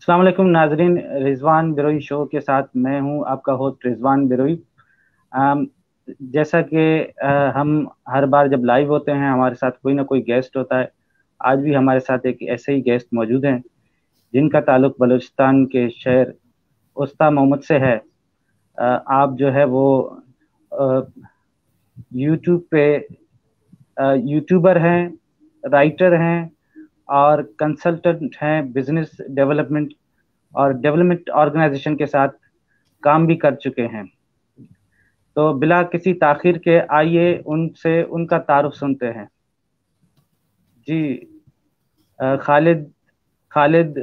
अस्सलाम वालेकुम नाजरीन, रिजवान बिरोई शो के साथ मैं हूं आपका होस्ट रिजवान बिरोई। अम, जैसा कि हम हर बार जब लाइव होते हैं हमारे साथ कोई ना कोई गेस्ट होता है। आज भी हमारे साथ एक ऐसे ही गेस्ट मौजूद हैं जिनका ताल्लुक बलूचिस्तान के शहर उस्ता मोहम्मद से है। आप जो है वो यूट्यूब पे यूट्यूबर हैं, राइटर हैं और कंसल्टेंट हैं, बिजनेस डेवलपमेंट और डेवलपमेंट ऑर्गेनाइजेशन के साथ काम भी कर चुके हैं। तो बिला किसी ताखिर के आइए उनसे उनका तारुफ सुनते हैं। जी, खालिद खालिद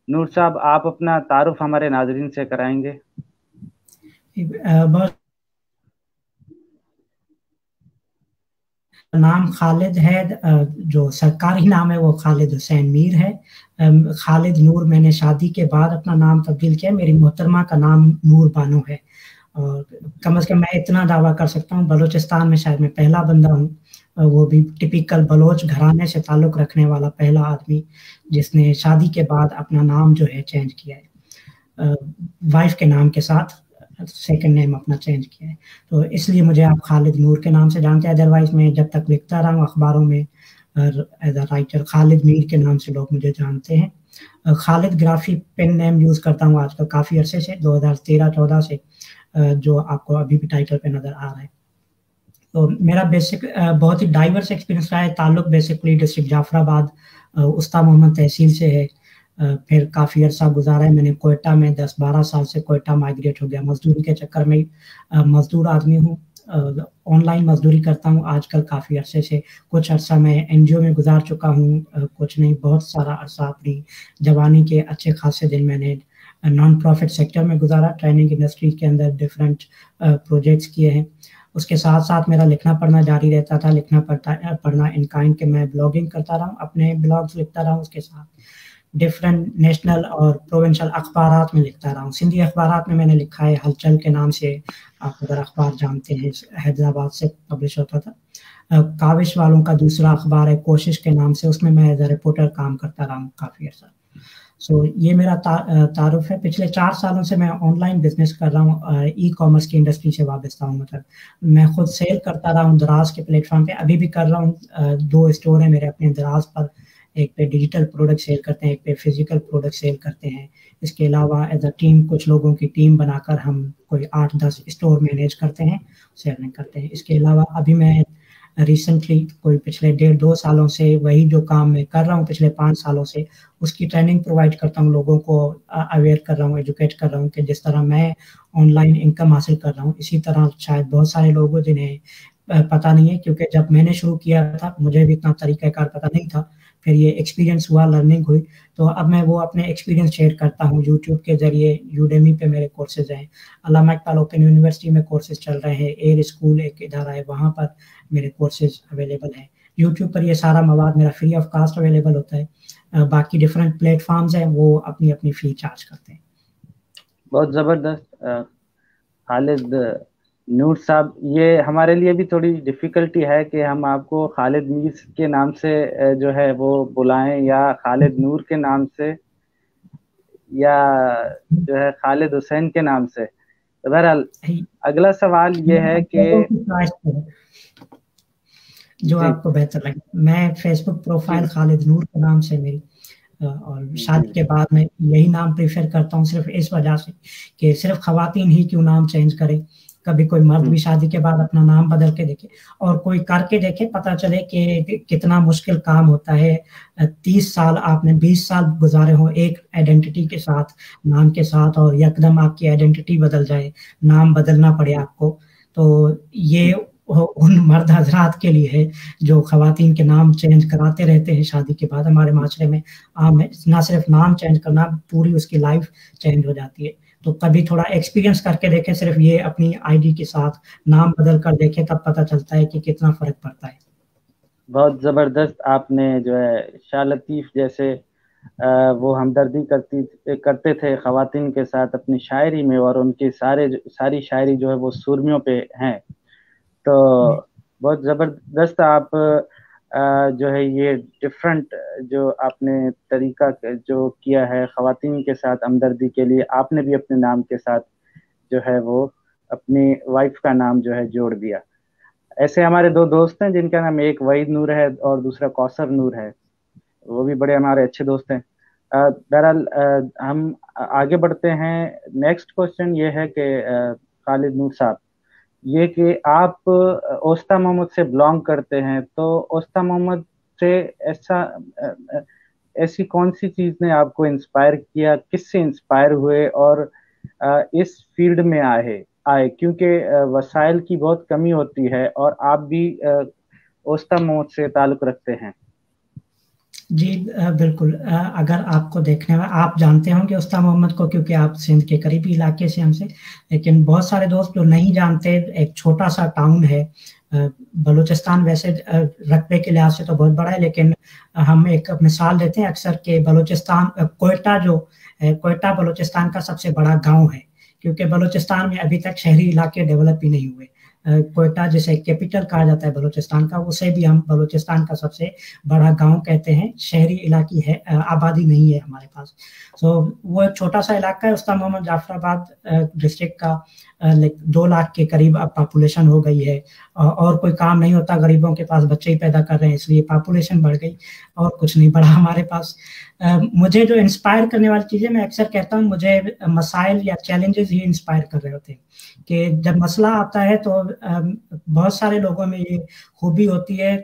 नूर साहब, आप अपना तारुफ हमारे नाजरीन से कराएंगे। बहुत नाम खालिद है, जो सरकारी नाम है वो खालिद हुसैन मीर है। खालिद नूर मैंने शादी के बाद अपना नाम तब्दील किया। मेरी मोहतरमा का नाम नूर बानो है और कम से कम मैं इतना दावा कर सकता हूँ बलूचिस्तान में शायद मैं पहला बंदा हूँ, वो भी टिपिकल बलोच घराने से ताल्लुक रखने वाला पहला आदमी जिसने शादी के बाद अपना नाम जो है चेंज किया है, वाइफ के नाम के साथ सेकंड नेम अपना चेंज किया है। तो इसलिए मुझे आप खालिद नूर के नाम से जानते हैं। अदरवाइज मैं जब तक लिखता रहा हूँ अखबारों में as a writer Khalid Mir के नाम से लोग मुझे जानते हैं। खालिद ग्राफी पेन नेम यूज करता हूँ आजकल काफी अरसे से, 2013-14 से, जो आपको अभी भी टाइटल पे नजर आ रहा है। तो मेरा बेसिक बहुत ही डाइवर्स एक्सपीरियंस रहा है। ताल्लुक बेसिकली डिस्ट्रिक्ट जाफराबाद उस्ता मोहम्मद तहसील से है। फिर काफ़ी अरसा गुजारा है मैंने कोयटा में, 10-12 साल से कोयटा माइग्रेट हो गया मजदूरी के चक्कर में। मजदूर आदमी हूँ, ऑनलाइन मजदूरी करता हूँ आजकल काफ़ी अरसे से। कुछ अरसा मैं एनजीओ में गुजार चुका हूँ, कुछ नहीं बहुत सारा अरसा अपनी जवानी के अच्छे खासे दिन मैंने नॉन प्रॉफिट सेक्टर में गुजारा। ट्रेनिंग इंडस्ट्री के अंदर डिफरेंट प्रोजेक्ट्स किए हैं। उसके साथ साथ मेरा लिखना पढ़ना जारी रहता था। लिखना पढ़ना इन काइंड के मैं ब्लॉगिंग करता रहा हूँ, अपने ब्लॉग्स लिखता रहा हूँ, उसके साथ डिफरेंट नेशनल और प्रोविंशियल अखबारात में लिखता रहा हूँ। सिंधी अखबारात में मैंने लिखा है हलचल के नाम से, आप अगर अखबार जानते हैं, हैदराबाद से पब्लिश होता था। काविश वालों का दूसरा अखबार है कोशिश के नाम से, उसमें मैं एज अ रिपोर्टर काम करता रहा हूँ काफ़ी अर्सा। सो ये मेरा तारुफ है। पिछले 4 सालों से मैं ऑनलाइन बिजनेस कर रहा हूँ, ई कॉमर्स की इंडस्ट्री से वाबस्ता हूँ। मतलब मैं खुद सेल करता रहा हूँ दराज के प्लेटफॉर्म पे, अभी भी कर रहा हूँ। 2 स्टोर है मेरे अपने दराज पर, एक पे डिजिटल प्रोडक्ट सेल करते हैं, एक पे फिजिकल प्रोडक्ट सेल करते हैं। इसके अलावा एज अ टीम कुछ लोगों की टीम बनाकर हम कोई 8-10 स्टोर मैनेज करते हैं, सेलिंग करते हैं। इसके अलावा अभी मैं रिसेंटली कोई पिछले 1.5-2 सालों से वही जो काम मैं कर रहा हूँ पिछले 5 सालों से, उसकी ट्रेनिंग प्रोवाइड करता हूँ लोगों को, अवेयर कर रहा हूँ, एजुकेट कर रहा हूँ कि जिस तरह मैं ऑनलाइन इनकम हासिल कर रहा हूँ इसी तरह शायद बहुत सारे लोग हो जिन्हें पता नहीं है। क्योंकि जब मैंने शुरू किया था मुझे भी इतना तरीकाकार पता नहीं था, फिर ये एक्सपीरियंस हुआ, लर्निंग हुई, तो अब मैं वो अपने एक्सपीरियंस शेयर करता हूँ यूट्यूब के जरिए। यूडेमी पे मेरे कोर्सेज हैं, अल्लामा इकबाल ओपन यूनिवर्सिटी में कोर्सेज चल रहे हैं, एयर स्कूल एक इदारा है वहाँ पर मेरे कोर्सेज अवेलेबल हैं। यूट्यूब पर ये सारा मवाद मेरा फ्री ऑफ कास्ट अवेलेबल होता है। बाकी डिफरेंट प्लेटफॉर्म्स हैं वो अपनी अपनी फी चार्ज करते हैं। बहुत ज़बरदस्त। खालिद नूर साहब, ये हमारे लिए भी थोड़ी डिफ़िकल्टी है कि हम आपको खालिद मीर के नाम से जो है वो बुलाएं या खालिद नूर के नाम से या जो है खालिद हुसैन के नाम से। तो बहरहाल अगला सवाल ये है कि जो आपको बेहतर लगे। मैं फेसबुक प्रोफाइल खालिद नूर के नाम से मेरी, और शादी के बाद मैं यही नाम प्रेफर करता हूँ सिर्फ इस वजह से कि सिर्फ खवातीन ही क्यों नाम चेंज करें, कभी कोई मर्द भी शादी के बाद अपना नाम बदल के देखे और कोई करके देखे, पता चले कि कितना मुश्किल काम होता है। 30 साल आपने 20 साल गुजारे हो एक आइडेंटिटी के साथ, नाम के साथ, और यकदम आपकी आइडेंटिटी बदल जाए, नाम बदलना पड़े आपको। तो ये उन मर्द हजरात के लिए है जो खवातीन के नाम चेंज कराते रहते हैं शादी के बाद। हमारे माशरे में आम है, ना सिर्फ नाम चेंज करना, पूरी उसकी लाइफ चेंज हो जाती है। तो कभी थोड़ा एक्सपीरियंस करके देखें, सिर्फ ये अपनी आईडी के साथ नाम बदल कर देखें, तब पता चलता है कि कितना फर्क पड़ता है। बहुत ज़बरदस्त। आपने जो है शाह लतीफ़ जैसे वो हमदर्दी करते थे खवातीन के साथ अपनी शायरी में, और उनकी सारी शायरी जो है वो सुरमियों पे हैं। तो बहुत ज़बरदस्त। आप جو ہے یہ ڈفرینٹ جو آپ نے طریقہ جو کیا ہے خواتین کے ساتھ ہمدردی کے لیے، آپ نے بھی اپنے نام کے ساتھ جو ہے وہ اپنی وائف کا نام جو ہے جوڑ دیا. ایسے ہمارے دو دوست ہیں جن کا نام ایک وحید نور ہے اور دوسرا کوثر نور ہے، وہ بھی بڑے ہمارے اچھے دوست ہیں. بہرحال ہم آگے بڑھتے ہیں. نیکسٹ کوشچن یہ ہے کہ خالد نور صاحب، یہ کہ آپ اوستا محمد سے بلانگ کرتے ہیں، تو اوستا محمد سے ایسی کون سی چیز نے آپ کو انسپائر کیا، کس سے انسپائر ہوئے اور اس فیلڈ میں آئے کیونکہ وسائل کی بہت کمی ہوتی ہے اور آپ بھی اوستا محمد سے تعلق رکھتے ہیں. جی بالکل. اگر آپ کو دیکھنے میں آپ جانتے ہوں کہ اوستا محمد کو کیونکہ آپ سندھ کے قریبی علاقے سے ہم سے، لیکن بہت سارے دوست جو نہیں جانتے، ایک چھوٹا سا ٹاؤن ہے بلوچستان. ویسے رقبے کے لحاظ سے تو بہت بڑا ہے، لیکن ہم ایک مثال دیتے ہیں اکثر کہ بلوچستان کوئٹہ بلوچستان کا سب سے بڑا گاؤں ہے، کیونکہ بلوچستان میں ابھی تک شہری علاقے ڈیولپ ہی نہیں ہوئے. کوئٹہ جسے کیپٹل کہا جاتا ہے بلوچستان کا، اسے بھی ہم بلوچستان کا سب سے بڑا گاؤں کہتے ہیں. شہری علاقے ہے، آبادی نہیں ہے ہمارے پاس. وہ ایک چھوٹا سا علاقہ ہے. اوستا محمد جعفر آباد ڈسٹرکٹ کا 2 لاکھ کے قریب اب پاپولیشن ہو گئی ہے، اور کوئی کام نہیں ہوتا، غریبوں کے پاس بچے ہی پیدا کر رہے ہیں، اس لیے پاپولیشن بڑھ گئی اور کچھ نہیں بڑھا ہمارے پاس. مجھے جو انسپائر کرنے والی چیزیں، میں اکثر کہتا ہوں مجھے مسائل یا چیلنجز ہی انسپائر کر رہے ہوتے ہیں. کہ جب مسئلہ آتا ہے تو بہت سارے لوگوں میں یہ خوبی ہوتی ہے،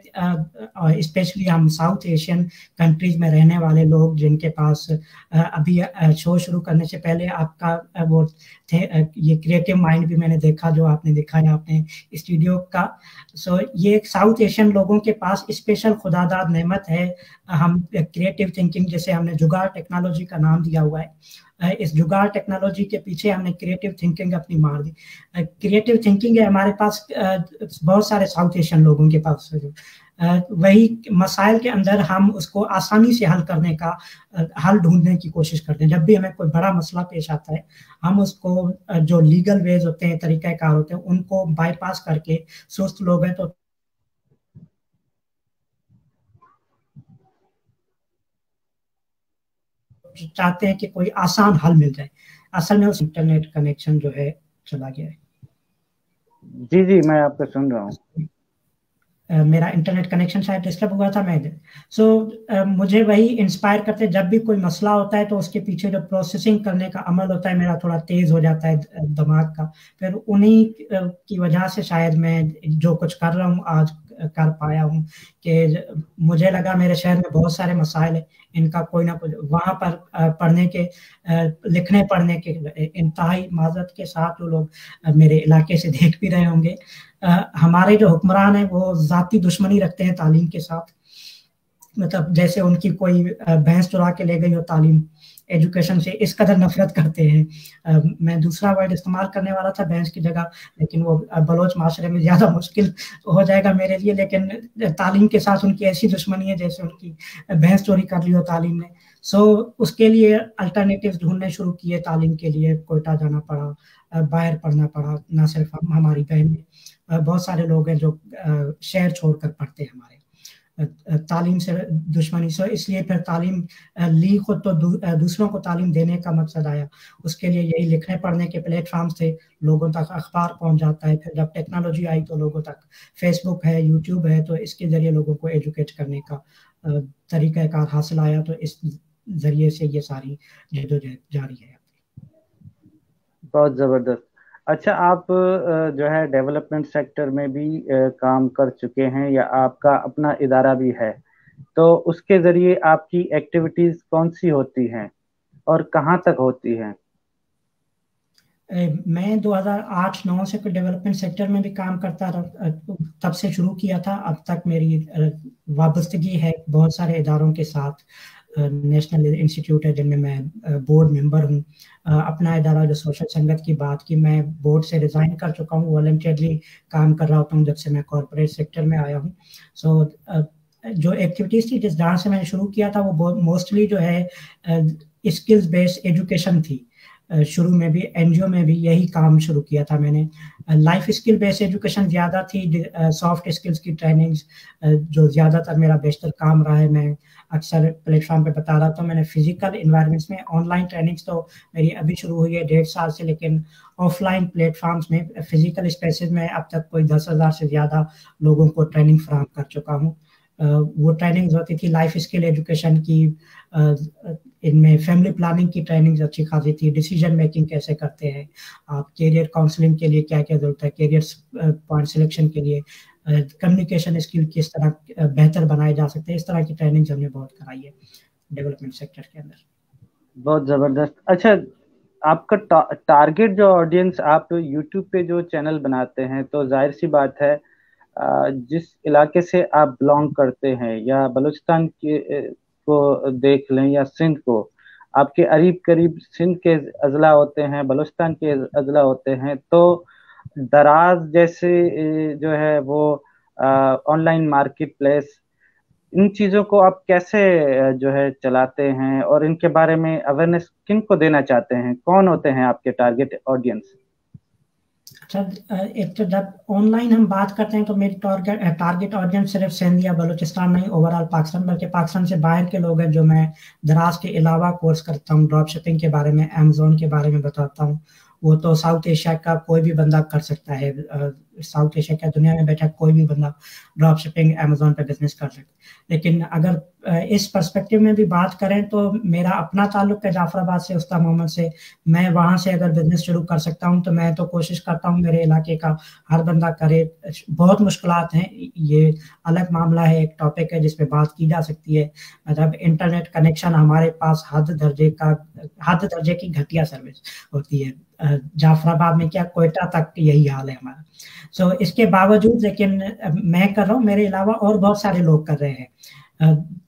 اسپیشلی ہم ساؤتھ ایشین کنٹریز میں رہنے والے لوگ جن کے پاس ابھی شو شروع کرنے سے پہلے آپ کا وہ یہ کریٹو مائنڈ بھی میں نے دیکھا جو آپ نے دکھایا اپنے اسٹوڈیو کا. یہ ساؤتھ ایشین لوگوں کے پاس اسپیشل خداداد نعمت ہے. ہم کریٹو تھنکنگ، جیسے ہم نے جگاڑ ٹیکنالوجی کا نام دیا ہوا ہے، اس جگاڑ ٹیکنالوجی کے پیچھے ہم نے کریٹو تھنکنگ اپنی مار دی. کریٹو تھنکنگ ہے ہمارے پاس بہت سارے ساؤتھ ایشین لوگوں کے پاس. وہی مسائل کے اندر ہم اس کو آسانی سے حل کرنے کا حل ڈھونڈنے کی کوشش کرتے ہیں. جب بھی ہمیں کوئی بڑا مسئلہ پیش آتا ہے، ہم اس کو جو لیگل ویز ہوتے ہیں، طریقہ کار ہوتے ہیں، ان کو بائی پاس کر کے، سست لوگ ہیں تو چاہتے ہیں کہ کوئی آسان حل مل جائے. اصل میں اس انٹرنیٹ کنیکشن جو ہے چلا گیا ہے. جی میں آپ کو سن رہا ہوں. میرا انٹرنیٹ کنیکشن شاید ڈسٹرب ہوا تھا. مجھے وہی انسپائر کرتے، جب بھی کوئی مسئلہ ہوتا ہے تو اس کے پیچھے جو پروسیسنگ کرنے کا عمل ہوتا ہے میرا تھوڑا تیز ہو جاتا ہے دماغ کا. پھر انہی کی وجہ سے شاید میں جو کچھ کر رہا ہوں آج کر پایا ہوں. کہ مجھے لگا میرے شہر میں بہت سارے مسائل ہیں، ان کا کوئی نہ کوئی وہاں پر پڑھنے کے لکھنے پڑھنے کے انتہائی معذرت کے ساتھ وہ لوگ میرے علاقے سے دیکھ بھی رہے ہوں گے. ہمارے جو حکمران ہیں وہ ذاتی دشمنی رکھتے ہیں تعلیم کے ساتھ. مطلب جیسے ان کی کوئی بھینس چرا کے لے گئی ہو تعلیم، ایجوکیشن سے اس قدر نفرت کرتے ہیں. میں دوسرا ورڈ استعمال کرنے والا تھا بھینس کی جگہ، لیکن وہ بلوچ معاشرے میں زیادہ مشکل ہو جائے گا میرے لیے. لیکن تعلیم کے ساتھ ان کی ایسی دشمنی ہے جیسے ان کی بھینس چوری کر لی ہو تعلیم نے. اس کے لیے الٹرنیٹیوز ڈھونڈنے شروع کیے. تعلیم کے لیے کوئٹہ جانا پڑا، باہر پڑھنا پڑا. نہ صرف ہماری بہن، بہت سارے لوگ ہیں جو شہر چھوڑ کر پڑھتے ہیں ہمارے. تعلیم سے دشمنی اس لیے پھر تعلیم لی خود تو دوسروں کو تعلیم دینے کا مقصد آیا. اس کے لیے یہی لکھنے پڑھنے کے پلیٹ فارمز تھے، لوگوں تک اخبار پہنچ جاتا ہے. پھر جب ٹیکنالوجی آئی تو لوگوں تک فیس بک ہے، یوٹیوب ہے، تو اس کے ذریعے لوگوں کو ایجوکیٹ کرنے کا طریقہ کار حاصل آیا. تو اس ذریعے سے یہ ساری جدوجہد جاری ہے. بہت زبردست. اچھا، آپ جو ہے ڈیولپمنٹ سیکٹر میں بھی کام کر چکے ہیں یا آپ کا اپنا ادارہ بھی ہے، تو اس کے ذریعے آپ کی ایکٹیویٹیز کون سی ہوتی ہیں اور کہاں تک ہوتی ہیں؟ میں 2008-09 سے ڈیولپمنٹ سیکٹر میں بھی کام کرتا رہا، تب سے شروع کیا تھا. اب تک میری وابستگی ہے بہت سارے اداروں کے ساتھ. نیشنل انسٹیٹیوٹ ہے جن میں میں بورڈ ممبر ہوں. اپنا ادارہ جو سوشل سنگت کی بات کی، میں بورڈ سے ریزائن کر چکا ہوں. والنٹیئرلی کام کر رہا ہوتا ہوں جب سے میں کارپوریٹ سیکٹر میں آیا ہوں. جو ایکٹیویٹیز تھی جہاں سے میں نے شروع کیا تھا وہ موسٹلی جو ہے اسکلز بیسڈ ایجوکیشن تھی. शुरू में भी एनजीओ में भी यही काम शुरू किया था मैंने। लाइफ स्किल बेस्ड एजुकेशन ज़्यादा थी, सॉफ्ट स्किल्स की ट्रेनिंग्स जो ज़्यादातर मेरा बेशतर काम रहा है। मैं अक्सर प्लेटफॉर्म पे बता रहा था, मैंने फिजिकल इन्वायरमेंट्स में ऑनलाइन ट्रेनिंग्स तो मेरी अभी शुरू हुई है 1.5 साल से, लेकिन ऑफलाइन प्लेटफॉर्म्स में फिजिकल स्पेसेस में अब तक कोई 10,000 से ज़्यादा लोगों को ट्रेनिंग फराहम कर चुका हूँ। वो ट्रेनिंग्स होती थी लाइफ स्किल एजुकेशन की, इनमें फैमिली प्लानिंग की ट्रेनिंग्स अच्छी खासी थी, डिसीजन मेकिंग कैसे करते हैं आप, कैरियर काउंसलिंग के लिए क्या क्या जरूरत है, कैरियर पॉइंट सिलेक्शन के लिए, कम्युनिकेशन स्किल किस तरह बेहतर बनाए जा सकते हैं, इस तरह की ट्रेनिंग्स हमने बहुत कराई है डेवलपमेंट सेक्टर के अंदर। बहुत ज़बरदस्त। अच्छा, आपका टारगेट जो ऑडियंस, आप यूट्यूब पे जो चैनल बनाते हैं तो जाहिर सी बात है जिस इलाके से आप बिलोंग करते हैं, या बलूचिस्तान के को देख लें या सिंध को, आपके करीब करीब सिंध के अजला होते हैं, बलूचिस्तान के अजला होते हैं, तो दराज जैसे जो है वो ऑनलाइन मार्केट प्लेस, इन चीज़ों को आप कैसे जो है चलाते हैं, और इनके बारे में अवेयरनेस किन को देना चाहते हैं? कौन होते हैं आपके टारगेट ऑडियंस? अच्छा, एक तो जब ऑनलाइन हम बात करते हैं तो मेरी टारगेट ऑडियंस सिर्फ सिंध या बलूचिस्तान नहीं, ओवरऑल पाकिस्तान, बल्कि पाकिस्तान से बाहर के लोग हैं जो मैं दराज के अलावा कोर्स करता हूँ, ड्रॉप शिपिंग के बारे में, अमेजोन के बारे में बताता हूँ। वो तो साउथ एशिया का कोई भी बंदा कर सकता है, साउथ एशिया का दुनिया में बैठा कोई भी बंदा ड्रॉप शिपिंग अमेजोन पे बिजनेस कर सकता है। लेकिन अगर इस पर्सपेक्टिव में भी बात करें तो मेरा अपना ताल्लुक है जाफराबाद से, उस्ताद मोहम्मद से। मैं वहाँ से अगर बिजनेस शुरू कर सकता हूँ तो मैं तो कोशिश करता हूँ मेरे इलाके का हर बंदा करे। बहुत मुश्किलात हैं, ये अलग मामला है, एक टॉपिक है जिस पे बात की जा सकती है। मतलब इंटरनेट कनेक्शन हमारे पास हद दर्जे की घटिया सर्विस होती है। जाफराबाद में क्या, कोयटा तक यही हाल है हमारा। सो इसके बावजूद लेकिन मैं कर रहा हूँ, मेरे अलावा और बहुत सारे लोग कर रहे हैं।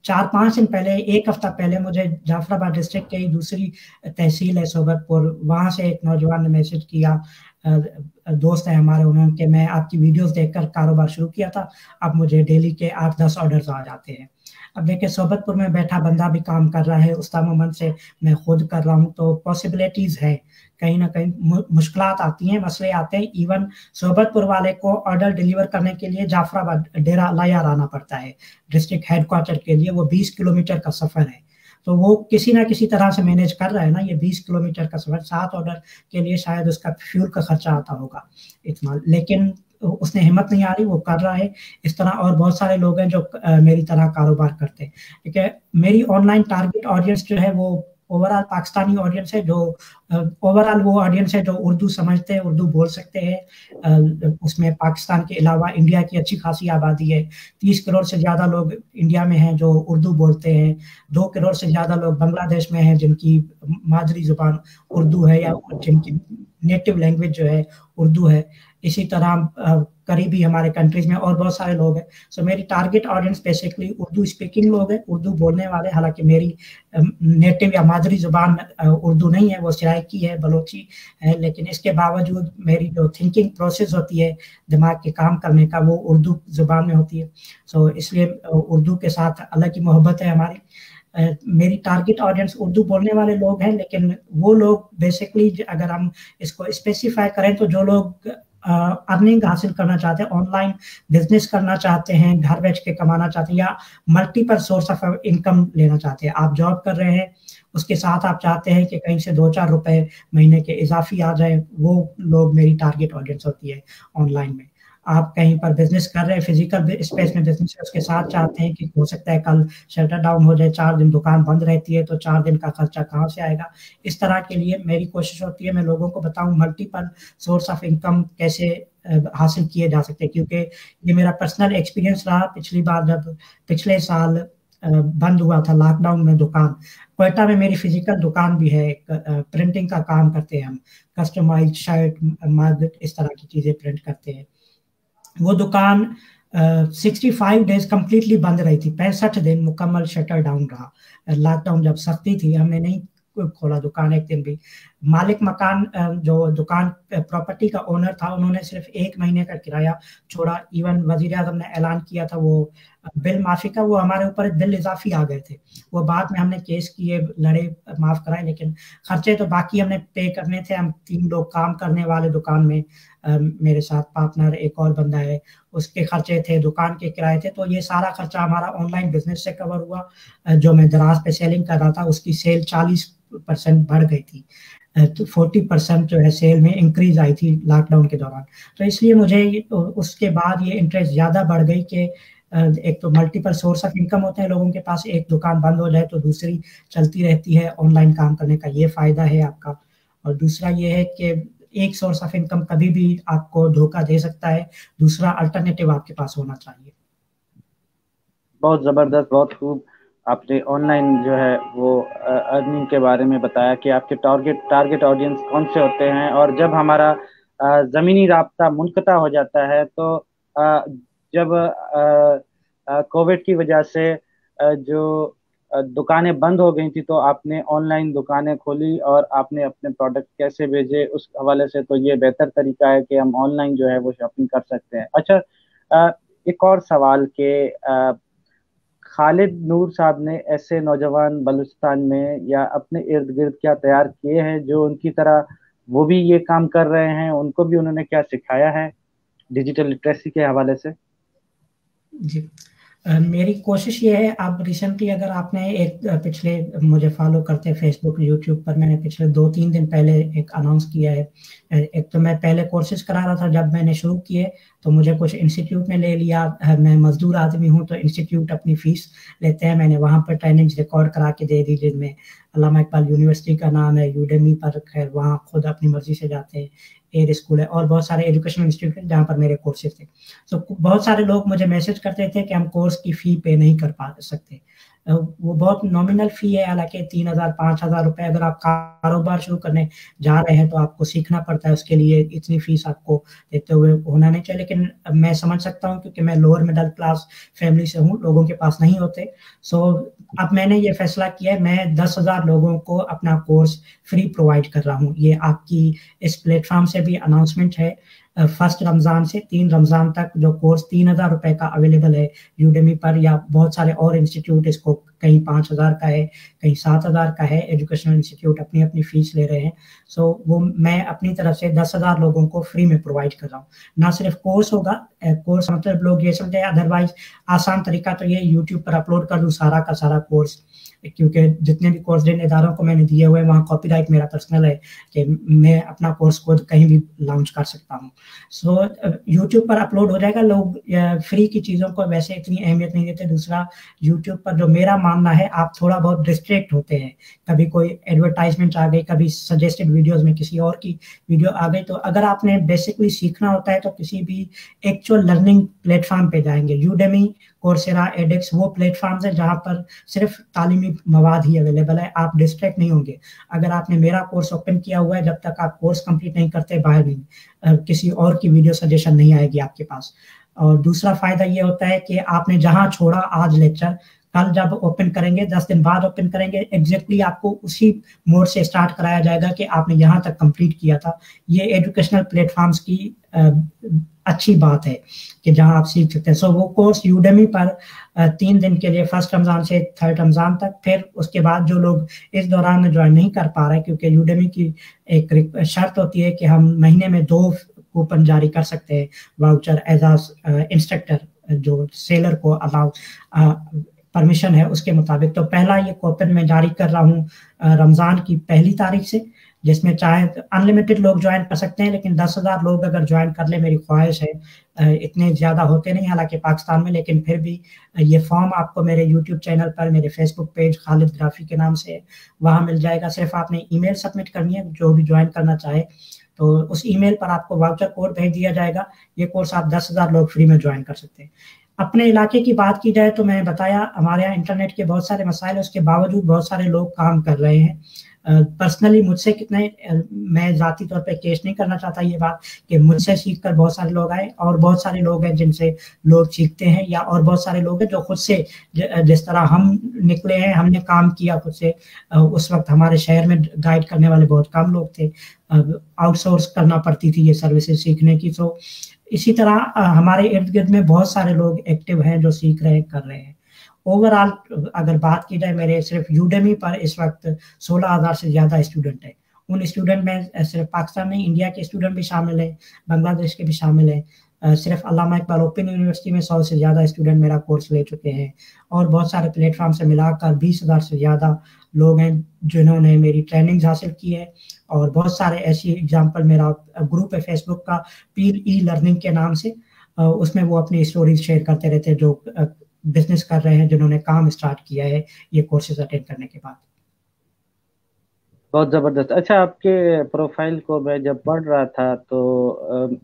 4-5 दिन पहले, एक हफ्ता पहले मुझे जाफराबाद डिस्ट्रिक्ट की दूसरी तहसील है सोबतपुर, वहाँ से एक नौजवान ने मैसेज किया, दोस्त है हमारे, उन्होंने कि मैं आपकी वीडियोस देखकर कारोबार शुरू किया था, अब मुझे डेली के 8-10 ऑर्डर्स आ जाते हैं। अब देखिए सोबतपुर में बैठा बंदा भी काम कर रहा है, उस्ताद मोहम्मद से मैं खुद कर रहा हूँ, तो पॉसिबिलिटीज है। कहीं ना कहीं मुश्किलात आती हैं, मसले आते हैं। इवन सोबतपुर वाले को ऑर्डर डिलीवर करने के लिए जाफराबाद डेरा लायार आना पड़ता है डिस्ट्रिक्ट हेडक्वार्टर के लिए, वो 20 किलोमीटर का सफर है। तो वो किसी ना किसी तरह से मैनेज कर रहा है ना, ये 20 किलोमीटर का सफर, 7 ऑर्डर के लिए शायद उसका फ्यूल का खर्चा आता होगा इतना, लेकिन उसने हिम्मत नहीं आ रही, वो कर रहा है। इस तरह और बहुत सारे लोग हैं जो मेरी तरह कारोबार करते हैं। ठीक है, मेरी ऑनलाइन टारगेट ऑडियंस जो है वो ओवरऑल पाकिस्तानी ऑडियंस है, जो ओवरऑल वो ऑडियंस है जो उर्दू समझते हैं, उर्दू बोल सकते हैं। उसमें पाकिस्तान के अलावा इंडिया की अच्छी खासी आबादी है, 30 करोड़ से ज़्यादा लोग इंडिया में हैं जो उर्दू बोलते हैं, 2 करोड़ से ज़्यादा लोग बांग्लादेश में हैं जिनकी मादरी ज़ुबान उर्दू है या जिनकी नेटिव लैंग्वेज जो है उर्दू है। इसी तरह करीबी हमारे कंट्रीज में और बहुत सारे लोग हैं। सो मेरी target audience basically Urdu speaking लोग हैं, उर्दू बोलने वाले। हालांकि मेरी नेटिव या मादरी जुबान उर्दू नहीं है, वो सराइकी है, बलोची है, लेकिन इसके बावजूद मेरी जो थिंकिंग प्रोसेस होती है दिमाग के काम करने का, वो उर्दू जुबान में होती है। सो इसलिए उर्दू के साथ अलग ही मोहब्बत है हमारी। मेरी टारगेट ऑडियंस उर्दू बोलने वाले लोग हैं, लेकिन वो लोग बेसिकली अगर हम इसको स्पेसिफाई करें तो जो लोग अर्निंग हासिल करना चाहते हैं, ऑनलाइन बिजनेस करना चाहते हैं, घर बैठ के कमाना चाहते हैं, या मल्टीपल सोर्स ऑफ इनकम लेना चाहते हैं। आप जॉब कर रहे हैं, उसके साथ आप चाहते हैं कि कहीं से 2-4 रुपए महीने के इजाफी आ जाए, वो लोग मेरी टारगेट ऑडियंस होती है ऑनलाइन में। आप कहीं पर बिजनेस कर रहे हैं, फिजिकल स्पेस में बिजनेस है, उसके साथ चाहते हैं कि हो सकता है कल शटर डाउन हो जाए, 4 दिन दुकान बंद रहती है, तो 4 दिन का खर्चा कहाँ से आएगा। इस तरह के लिए मेरी कोशिश होती है मैं लोगों को बताऊं मल्टीपल सोर्स ऑफ इनकम कैसे हासिल किए जा सकते हैं, क्योंकि ये मेरा पर्सनल एक्सपीरियंस रहा। पिछली बार जब पिछले साल बंद हुआ था लॉकडाउन में दुकान, कोयटा में मेरी फिजिकल दुकान भी है, प्रिंटिंग का काम करते हैं हम, कस्टमाइज शर्ट, मग, इस तरह की चीज़ें प्रिंट करते हैं। वो दुकान 65 डेज कंप्लीटली बंद रही थी, 65 दिन मुकम्मल शटर डाउन रहा। लॉकडाउन जब सख्ती थी, हमने नहीं खोला दुकान एक दिन भी। मालिक मकान जो दुकान प्रॉपर्टी का ओनर था, उन्होंने सिर्फ 1 महीने का किराया छोड़ा। इवन वजीर आजम ने ऐलान किया था वो बिल माफी का, वो हमारे ऊपर बिल इजाफी आ गए थे, वो बाद में हमने केस किए, लड़े, माफ कराए, लेकिन खर्चे तो बाकी हमने पे करने थे। हम 3 लोग काम करने वाले दुकान में, मेरे साथ पार्टनर एक और बंदा है, उसके खर्चे थे, दुकान के किराए थे, तो ये सारा खर्चा हमारा ऑनलाइन बिजनेस से कवर हुआ। जो मैं दराज पे सेलिंग कर रहा था उसकी सेल 40% बढ़ गई थी, तो 40% जो है सेल में इंक्रीज आई थी लॉकडाउन के दौरान। तो इसलिए मुझे उसके बाद ये इंटरेस्ट ज़्यादा बढ़ गई कि एक तो मल्टीपल सोर्स ऑफ इनकम होते हैं लोगों के पास, एक दुकान बंद हो जाए तो दूसरी चलती रहती है, ऑनलाइन काम करने का ये फ़ायदा है आपका। और दूसरा ये है कि एक सोर्स ऑफ इनकम कभी भी आपको धोखा दे सकता है, दूसरा अल्टरनेटिव आपके पास होना चाहिए। बहुत ज़बरदस्त, बहुत खूब आपने ऑनलाइन जो है वो अर्निंग के बारे में बताया कि आपके टारगेट ऑडियंस कौन से होते हैं, और जब हमारा ज़मीनी राब्ता मुनक़ता हो जाता है तो जब कोविड की वजह से जो दुकानें बंद हो गई थी तो आपने ऑनलाइन दुकानें खोली और आपने अपने प्रोडक्ट कैसे भेजे, उस हवाले से तो ये बेहतर तरीका है कि हम ऑनलाइन जो है वो शॉपिंग कर सकते हैं। अच्छा, एक और सवाल के खालिद नूर साहब ने ऐसे नौजवान बलूचिस्तान में या अपने इर्द गिर्द क्या तैयार किए हैं जो उनकी तरह वो भी ये काम कर रहे हैं, उनको भी उन्होंने क्या सिखाया है डिजिटल लिटरेसी के हवाले से? जी, मेरी कोशिश ये है, अब रिसेंटली अगर आपने एक पिछले, मुझे फॉलो करते हैं फेसबुक, यूट्यूब पर, मैंने पिछले 2-3 दिन पहले एक अनाउंस किया है। एक तो मैं पहले कोर्सेज करा रहा था, जब मैंने शुरू किए तो मुझे कुछ इंस्टीट्यूट में ले लिया, मैं मजदूर आदमी हूँ तो इंस्टीट्यूट अपनी फीस लेते हैं, मैंने वहाँ पर ट्रेनिंग्स रिकॉर्ड करा के दे दी, जिनमें अल्लामा इकबाल यूनिवर्सिटी का नाम है, यूडेमी पर, खैर वहाँ खुद अपनी मर्जी से जाते हैं, एयर स्कूल है, और बहुत सारे एजुकेशनल इंस्टीट्यूट हैं जहाँ पर मेरे कोर्सेज थे। तो बहुत सारे लोग मुझे मैसेज करते थे कि हम कोर्स की फ़ी पे नहीं कर पा सकते। वो बहुत नॉमिनल फ़ी है, हालाँकि 3000 5000 रुपए। अगर आप कारोबार शुरू करने जा रहे हैं तो आपको सीखना पड़ता है, उसके लिए इतनी फ़ीस आपको देते हुए होना नहीं चाहिए। लेकिन मैं समझ सकता हूँ क्योंकि मैं लोअर मिडल क्लास फैमिली से हूँ, लोगों के पास नहीं होते। सो अब मैंने ये फैसला किया है, मैं 10,000 लोगों को अपना कोर्स फ्री प्रोवाइड कर रहा हूँ। ये आपकी इस प्लेटफॉर्म से भी अनाउंसमेंट है। फर्स्ट रमज़ान से 3 रमज़ान तक जो कोर्स 3000 रुपए का अवेलेबल है यूडेमी पर, या बहुत सारे और इंस्टीट्यूट इसको कहीं 5000 का है, कहीं 7000 का है, एजुकेशनल इंस्टीट्यूट अपनी अपनी फीस ले रहे हैं। सो वो मैं अपनी तरफ से 10,000 लोगों को फ्री में प्रोवाइड कर रहा हूँ। ना सिर्फ कोर्स होगा, कोर्स मतलब लोग ये समझते हैं, अदरवाइज आसान तरीका तो ये यूट्यूब पर अपलोड कर दूँ सारा का सारा कोर्स, क्योंकि जितने भी कोर्स जिन इदारों को मैंने दिए हुए हैं वहाँ कॉपीराइट मेरा पर्सनल है कि मैं अपना कोर्स खुद कहीं भी लॉन्च कर सकता हूँ। सो यूट्यूब पर अपलोड हो जाएगा। लोग फ्री की चीज़ों को वैसे इतनी अहमियत नहीं देते। दूसरा, यूट्यूब पर जो मेरा मानना है, आप थोड़ा बहुत डिस्ट्रैक्ट होते हैं, कभी कोई एडवर्टाइजमेंट आ गई, कभी सजेस्टेड वीडियोज़ में किसी और की वीडियो आ गई। तो अगर आपने बेसिकली सीखना होता है तो किसी भी एक्चुअल लर्निंग प्लेटफॉर्म पे जाएंगे। यूडेमी, कोर्सेरा, एडेक्स वो प्लेटफॉर्म्स हैं जहाँ पर सिर्फ तालीमी मवाद ही अवेलेबल है, आप डिस्ट्रैक्ट नहीं होंगे। अगर आपने मेरा कोर्स ओपन किया हुआ है, जब तक आप कोर्स कंप्लीट नहीं करते बाहर नहीं, किसी और की वीडियो सजेशन नहीं आएगी आपके पास। और दूसरा फायदा ये होता है कि आपने जहाँ छोड़ा आज लेक्चर, कल जब ओपन करेंगे, 10 दिन बाद ओपन करेंगे, एग्जैक्टली आपको उसी मोड से स्टार्ट कराया जाएगा कि आपने यहाँ तक कंप्लीट किया था। ये एजुकेशनल प्लेटफॉर्म्स की अच्छी बात है कि जहाँ आप सीख सकते हैं। सो वो कोर्स यूडेमी पर 3 दिन के लिए, फर्स्ट रमज़ान से 3rd रमज़ान तक। फिर उसके बाद जो लोग इस दौरान ज्वाइन नहीं कर पा रहे, क्योंकि यूडेमी की एक शर्त होती है कि हम महीने में 2 कूपन जारी कर सकते हैं, वाउचर, एज इंस्ट्रक्टर जो सेलर को अलाउ परमिशन है उसके मुताबिक। तो पहला ये कूपन मैं जारी कर रहा हूँ रमज़ान की 1 तारीख से, जिसमें चाहे अनलिमिटेड लोग ज्वाइन कर सकते हैं, लेकिन 10,000 लोग अगर ज्वाइन कर ले, मेरी ख्वाहिश है। इतने ज़्यादा होते नहीं हालांकि पाकिस्तान में, लेकिन फिर भी ये फॉर्म आपको मेरे यूट्यूब चैनल पर, मेरे फेसबुक पेज खालिद ग्राफी के नाम से वहाँ मिल जाएगा। सिर्फ आपने ईमेल सबमिट करनी है, जो भी ज्वाइन करना चाहे तो उस ईमेल पर आपको वाउचर कोड भेज दिया जाएगा। ये कोर्स आप 10,000 लोग फ्री में ज्वाइन कर सकते हैं। अपने इलाके की बात की जाए तो मैंने बताया हमारे यहाँ इंटरनेट के बहुत सारे मसाइल, उसके बावजूद बहुत सारे लोग काम कर रहे हैं। पर्सनली मुझसे कितने मैं ज़ाती तौर पे केस नहीं करना चाहता ये बात कि मुझसे सीख कर बहुत सारे लोग आए, और बहुत सारे लोग हैं जिनसे लोग सीखते हैं, या और बहुत सारे लोग हैं जो खुद से जिस तरह हम निकले हैं, हमने काम किया खुद से। उस वक्त हमारे शहर में गाइड करने वाले बहुत कम लोग थे, आउटसोर्स करना पड़ती थी ये सर्विसेज सीखने की। तो इसी तरह हमारे इर्द गिर्द में बहुत सारे लोग एक्टिव हैं जो सीख रहे हैं, कर रहे हैं। ओवरऑल अगर बात की जाए, मेरे सिर्फ यूडेमी पर इस वक्त 16,000 से ज़्यादा स्टूडेंट हैं। उन स्टूडेंट में सिर्फ पाकिस्तान में इंडिया के स्टूडेंट भी शामिल हैं, बांग्लादेश के भी शामिल हैं। सिर्फ अल्लामा इकबाल ओपन यूनिवर्सिटी में 100 से ज़्यादा स्टूडेंट मेरा कोर्स ले चुके हैं, और बहुत सारे प्लेटफॉर्म से मिलाकर 20,000 से ज़्यादा लोग हैं जिन्होंने मेरी ट्रेनिंग्स हासिल की है। और बहुत सारे ऐसी एग्जांपल, मेरा ग्रुप है फेसबुक का पील ई लर्निंग के नाम से, उसमें वो अपनी स्टोरीज शेयर करते रहते हैं जो बिजनेस कर रहे हैं, जिन्होंने काम स्टार्ट किया है ये कोर्सेज अटेंड करने के बाद। बहुत ज़बरदस्त। अच्छा, आपके प्रोफाइल को मैं जब पढ़ रहा था तो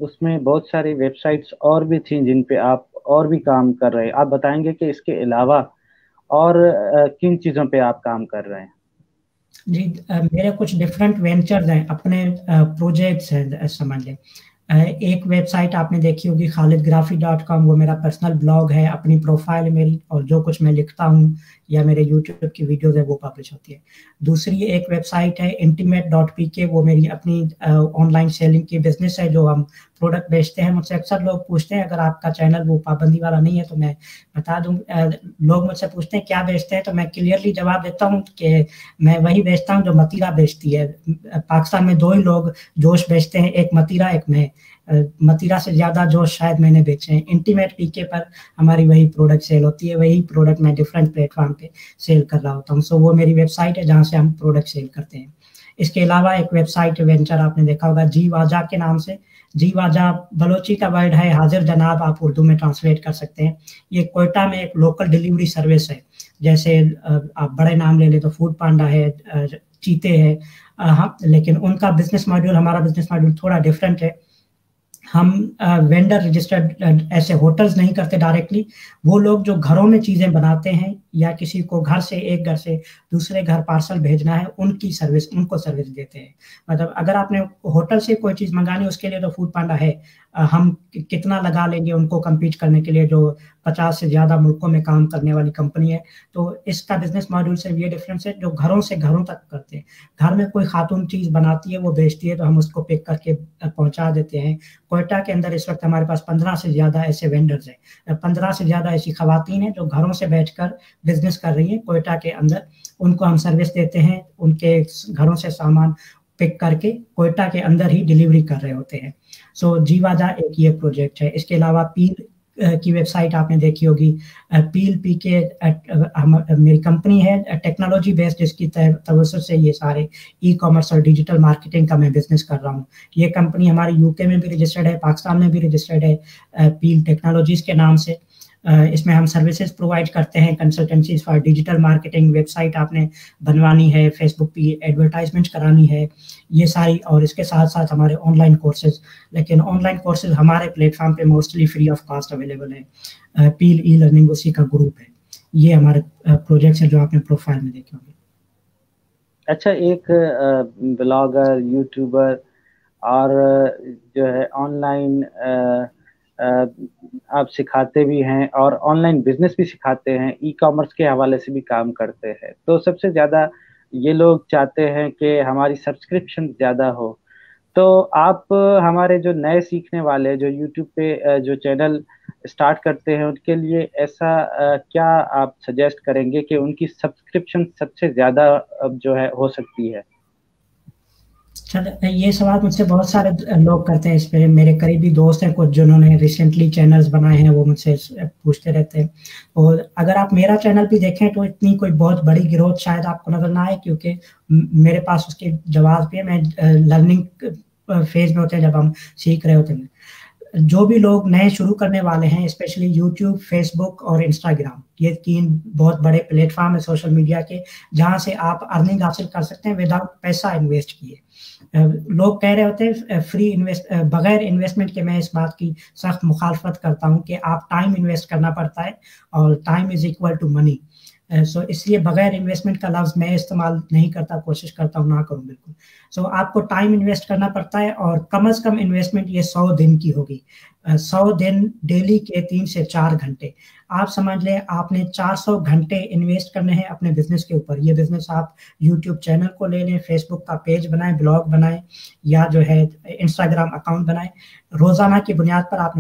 उसमें बहुत सारी वेबसाइट्स और भी थी जिन पे आप और भी काम कर रहे हैं। आप बताएंगे कि इसके अलावा और किन चीज़ों पे आप काम कर रहे हैं? जी, मेरे कुछ डिफरेंट वेंचर्स हैं, अपने प्रोजेक्ट्स हैं समझ लें। एक वेबसाइट आपने देखी होगी khalidgrafi.com, वो मेरा पर्सनल ब्लॉग है, अपनी प्रोफाइल है मेरी, और जो कुछ मैं लिखता हूँ या मेरे यूट्यूब की वीडियोस है वो पब्लिश होती है। दूसरी एक वेबसाइट है intimate.pk, वो मेरी अपनी ऑनलाइन सेलिंग की बिजनेस है, जो हम प्रोडक्ट बेचते हैं। मुझसे अक्सर लोग पूछते हैं, अगर आपका चैनल वो पाबंदी वाला नहीं है तो मैं बता दूं, लोग मुझसे पूछते हैं क्या बेचते हैं, तो मैं क्लियरली जवाब देता हूँ कि मैं वही बेचता हूँ जो मतीरा बेचती है। पाकिस्तान में 2 ही लोग जोश बेचते हैं, एक मतीरा एक मैं। मतीरा से ज़्यादा जोश शायद मैंने बेचे हैं। इंटीमेट पीके पर हमारी वही प्रोडक्ट सेल होती है, वही प्रोडक्ट मैं डिफरेंट प्लेटफॉर्म पे सेल कर रहा होता हूँ। सो वो मेरी वेबसाइट है जहाँ से हम प्रोडक्ट सेल करते हैं। इसके अलावा एक वेबसाइट वेंचर आपने देखा होगा जी वाजा के नाम से। जी वाजा बलोची का वर्ड है, हाजिर जनाब आप उर्दू में ट्रांसलेट कर सकते हैं। ये कोयटा में एक लोकल डिलीवरी सर्विस है। जैसे आप बड़े नाम ले ले तो फूड पांडा है, चीते है, हाँ, लेकिन उनका बिजनेस मॉड्यूल, हमारा बिजनेस मॉड्यूल थोड़ा डिफरेंट है। हम वेंडर रजिस्टर्ड ऐसे होटल्स नहीं करते डायरेक्टली। वो लोग जो घरों में चीज़ें बनाते हैं या किसी को घर से एक घर से दूसरे घर पार्सल भेजना है, उनकी सर्विस, उनको सर्विस देते हैं। मतलब अगर आपने होटल से कोई चीज़ मंगानी उसके लिए तो फूड पांडा है। हम कितना लगा लेंगे उनको कम्पीट करने के लिए, जो 50 से ज़्यादा मुल्कों में काम करने वाली कंपनी है। तो इसका बिजनेस मॉड्यूल से ये डिफरेंस है, जो घरों से घरों तक करते हैं। घर में कोई खातून चीज़ बनाती है, वो बेचती है, तो हम उसको पिक करके पहुँचा देते हैं। कोयटा के अंदर इस वक्त हमारे पास 15 से ज़्यादा ऐसे वेंडर्स हैं, 15 से ज़्यादा ऐसी खवातीन हैं जो घरों से बैठकर बिजनेस कर रही हैं कोयटा के अंदर। उनको हम सर्विस देते हैं, उनके घरों से सामान पिक करके कोयटा के अंदर ही डिलीवरी कर रहे होते हैं। सो जी वाजा एक ये प्रोजेक्ट है। इसके अलावा पील की वेबसाइट आपने देखी होगी, पील पी के मेरी कंपनी है टेक्नोलॉजी बेस्ड, जिसकी तवज्जो से ये सारे ई कॉमर्स और डिजिटल मार्केटिंग का मैं बिजनेस कर रहा हूँ। ये कंपनी हमारी यूके में भी रजिस्टर्ड है, पाकिस्तान में भी रजिस्टर्ड है, पील टेक्नोलॉजीज के नाम से। इसमें हम सर्विसेज प्रोवाइड करते हैं, consultancies for digital marketing, website आपने बनवानी है, फेसबुक पे एडवर्टाइजमेंट करानी है, ये सारी, और इसके साथ साथ हमारे ऑनलाइन कोर्सेज। लेकिन ऑनलाइन कोर्सेज हमारे प्लेटफॉर्म पे mostly free of cost available है। पील ई लर्निंग उसी का ग्रुप है। ये हमारे प्रोजेक्ट्स हैं जो आपने प्रोफाइल में देखे होंगे। अच्छा, एक ब्लॉगर, यूट्यूबर और जो है ऑनलाइन आप सिखाते भी हैं और ऑनलाइन बिजनेस भी सिखाते हैं, ई कॉमर्स के हवाले से भी काम करते हैं। तो सबसे ज़्यादा ये लोग चाहते हैं कि हमारी सब्सक्रिप्शन ज़्यादा हो। तो आप हमारे जो नए सीखने वाले जो यूट्यूब पे जो चैनल स्टार्ट करते हैं उनके लिए ऐसा क्या आप सजेस्ट करेंगे कि उनकी सब्सक्रिप्शन सबसे ज़्यादा जो है हो सकती है? ये सवाल मुझसे बहुत सारे लोग करते हैं। इस पे मेरे करीबी दोस्त हैं कुछ जिन्होंने रिसेंटली चैनल्स बनाए हैं, वो मुझसे पूछते रहते हैं। और अगर आप मेरा चैनल भी देखें तो इतनी कोई बहुत बड़ी ग्रोथ शायद आपको नजर ना आए, क्योंकि मेरे पास उसके जवाब भी है। मैं लर्निंग फेज में होते हैं, जब हम सीख रहे होते हैं। जो भी लोग नए शुरू करने वाले हैं, स्पेशली यूट्यूब, फेसबुक और इंस्टाग्राम, ये 3 बहुत बड़े प्लेटफॉर्म है सोशल मीडिया के, जहां से आप अर्निंग हासिल कर सकते हैं विदाउट पैसा इन्वेस्ट किए। लोग कह रहे होते हैं फ्री इन्वेस्ट, बगैर इन्वेस्टमेंट के। मैं इस बात की सख्त मुखालफत करता हूं कि आप टाइम इन्वेस्ट करना पड़ता है, और time is equal to money. So इसलिए बगैर इन्वेस्टमेंट का लफ्ज़ मैं इस्तेमाल नहीं करता, कोशिश करता हूँ ना करूँ बिल्कुल। सो आपको टाइम इन्वेस्ट करना पड़ता है, और कम से कम इन्वेस्टमेंट ये 100 दिन की होगी। 100 दिन डेली के 3 से 4 घंटे। आप समझ लें आपने 400 घंटे इन्वेस्ट करने हैं अपने बिजनेस के ऊपर। ये बिजनेस आप यूट्यूब चैनल को ले लें, फेसबुक का पेज बनाएं, ब्लॉग बनाएं, या जो है इंस्टाग्राम अकाउंट बनाएं। रोजाना की बुनियाद पर आप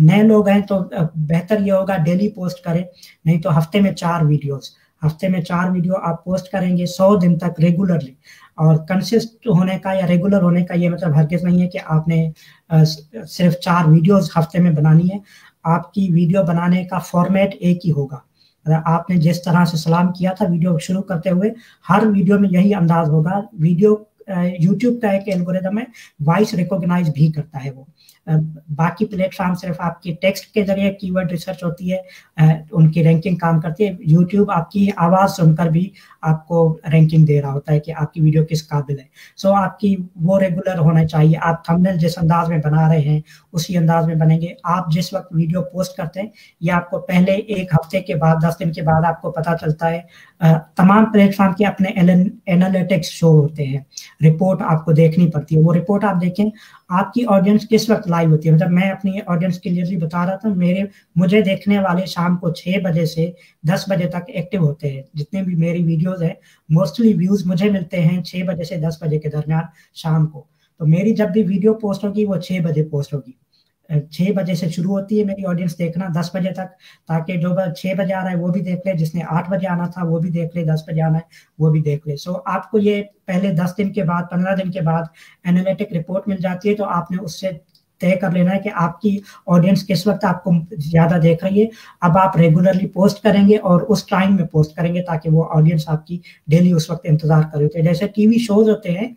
नए लोग हैं तो बेहतर ये होगा डेली पोस्ट करें, नहीं तो हफ्ते में 4 वीडियोस, हफ्ते में 4 वीडियो आप पोस्ट करेंगे 100 दिन तक रेगुलरली। और कंसिस्ट होने का या रेगुलर होने का ये मतलब हरगिज़ नहीं है कि आपने सिर्फ 4 वीडियोस हफ्ते में बनानी है। आपकी वीडियो बनाने का फॉर्मेट एक ही होगा। आपने जिस तरह से सलाम किया था वीडियो शुरू करते हुए, हर वीडियो में यही अंदाज होगा। वीडियो यूट्यूब का एक एल्गोरिदम है, वॉइस रिकॉग्नाइज भी करता है वो। बाकी प्लेटफॉर्म सिर्फ आपकी टेक्स्ट के जरिए कीवर्ड रिसर्च होती है, उनकी रैंकिंग काम करती है। यूट्यूब आपकी आवाज़ सुनकर भी आपको रैंकिंग दे रहा होता है कि आपकी वीडियो किस काबिल है। सो आपकी वो रेगुलर होना चाहिए। आप थंबनेल जिस अंदाज में बना रहे हैं उसी अंदाज में बनेंगे। आप जिस वक्त वीडियो पोस्ट करते हैं ये आपको पहले 1 हफ्ते के बाद, 10 दिन के बाद आपको पता चलता है। तमाम प्लेटफॉर्म के अपने एनालिटिक्स शो होते हैं, रिपोर्ट आपको देखनी पड़ती है। वो रिपोर्ट आप देखें आपकी ऑडियंस किस वक्त लाइव होती है। मतलब मैं अपनी ऑडियंस के लिए बता रहा था, मुझे देखने वाले शाम को 6 बजे से 10 बजे तक एक्टिव होते हैं। जितने भी मेरी वीडियोस है मोस्टली व्यूज मुझे मिलते हैं 6 बजे से 10 बजे के दरमियान शाम को। तो मेरी जब भी वीडियो पोस्ट होगी वो 6 बजे पोस्ट होगी। 6 बजे से शुरू होती है मेरी ऑडियंस देखना 10 बजे तक, ताकि जो 6 बजे आ रहा है वो भी देख ले, जिसने 8 बजे आना था वो भी देख ले, 10 बजे आना है वो भी देख ले। सो आपको ये पहले 10 दिन के बाद, 15 दिन के बाद एनालिटिक रिपोर्ट मिल जाती है। तो आपने उससे तय कर लेना है कि आपकी ऑडियंस किस वक्त आपको ज़्यादा देख रही है। अब आप रेगुलरली पोस्ट करेंगे और उस टाइम में पोस्ट करेंगे ताकि वो ऑडियंस आपकी डेली उस वक्त इंतज़ार कर रही है। जैसे टीवी शोज होते हैं,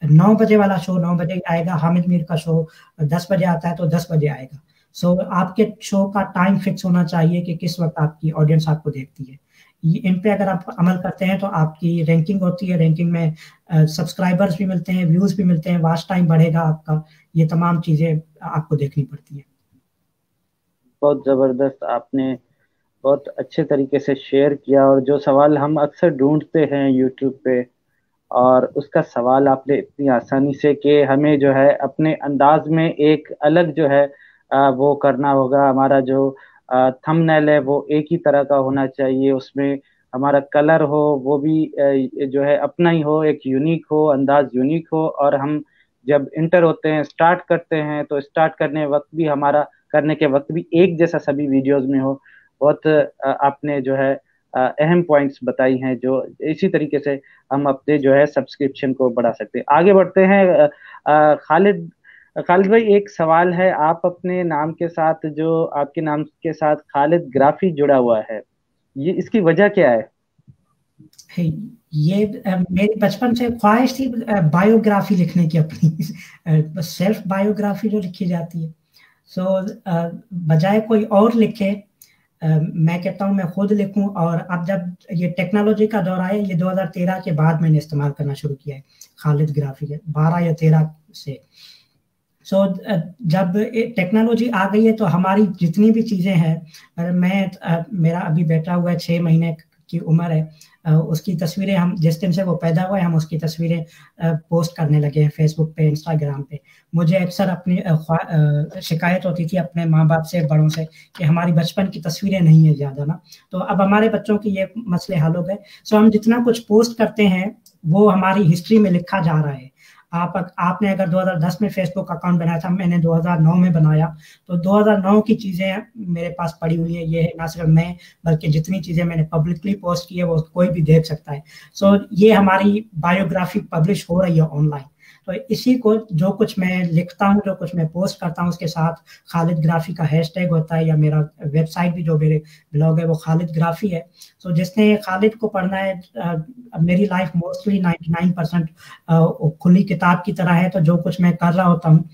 9 बजे वाला शो 9 बजे आएगा, हामिद मीर का शो 10 बजे आता है तो 10 बजे आएगा। सो आपके शो का टाइम फिक्स होना चाहिए कि किस वक्त आपकी ऑडियंस आपको देखती है। इन पे अगर आप अमल करते हैं तो आपकी रैंकिंग होती है, रैंकिंग में सब्सक्राइबर्स भी मिलते हैं, व्यूज भी मिलते हैं, वॉच टाइम बढ़ेगा आपका। ये तमाम चीज़ें आपको देखनी पड़ती है। बहुत ज़बरदस्त, आपने बहुत अच्छे तरीके से शेयर किया। और जो सवाल हम अक्सर ढूंढते हैं यूट्यूब पे, और उसका सवाल आपने इतनी आसानी से कि हमें जो है अपने अंदाज में एक अलग जो है वो करना होगा। हमारा जो थंबनेल है वो एक ही तरह का होना चाहिए, उसमें हमारा कलर हो वो भी जो है अपना ही हो, एक यूनिक हो, अंदाज यूनिक हो। और हम जब इंटर होते हैं, स्टार्ट करते हैं, तो स्टार्ट करने के वक्त भी एक जैसा सभी वीडियोस में हो। बहुत आपने जो है अहम पॉइंट्स बताई हैं, जो इसी तरीके से हम अपने जो है सब्सक्रिप्शन को बढ़ा सकते हैं। आगे बढ़ते हैं। खालिद भाई, एक सवाल है। आप अपने नाम के साथ, जो आपके नाम के साथ खालिद ग्राफी जुड़ा हुआ है, ये इसकी वजह क्या है? ये मेरी बचपन से ख्वाहिश थी बायोग्राफी लिखने की, अपनी सेल्फ बायोग्राफी जो लिखी जाती है। सो बजाय कोई और लिखे, मैं कहता हूँ मैं खुद लिखूं। और अब जब ये टेक्नोलॉजी का दौर आया, ये 2013 के बाद मैंने इस्तेमाल करना शुरू किया है खालिद ग्राफी के, 12 या 13 से। सो जब टेक्नोलॉजी आ गई है तो हमारी जितनी भी चीज़ें हैं, मेरा अभी बेटा हुआ है 6 महीने की उम्र है, उसकी तस्वीरें हम जिस दिन से वो पैदा हुआ है हम उसकी तस्वीरें पोस्ट करने लगे हैं फेसबुक पे, इंस्टाग्राम पे। मुझे अक्सर अपनी शिकायत होती थी अपने माँ बाप से, बड़ों से, कि हमारी बचपन की तस्वीरें नहीं है ज़्यादा ना। तो अब हमारे बच्चों की ये मसले हल हो गए। सो हम जितना कुछ पोस्ट करते हैं वो हमारी हिस्ट्री में लिखा जा रहा है। आपने अगर 2010 में फेसबुक अकाउंट बनाया था, मैंने 2009 में बनाया, तो 2009 की चीज़ें मेरे पास पड़ी हुई है। ये ना सिर्फ मैं, बल्कि जितनी चीज़ें मैंने पब्लिकली पोस्ट की है वो कोई भी देख सकता है। सो ये हमारी बायोग्राफी पब्लिश हो रही है ऑनलाइन। तो इसी को, जो कुछ मैं लिखता हूँ, जो कुछ मैं पोस्ट करता हूँ, उसके साथ खालिद ग्राफी का हैशटैग होता है, या मेरा वेबसाइट भी, जो मेरे ब्लॉग है वो खालिद ग्राफी है। तो जिसने खालिद को पढ़ना है, मेरी लाइफ मोस्टली 99% खुली किताब की तरह है। तो जो कुछ मैं कर रहा होता हूँ,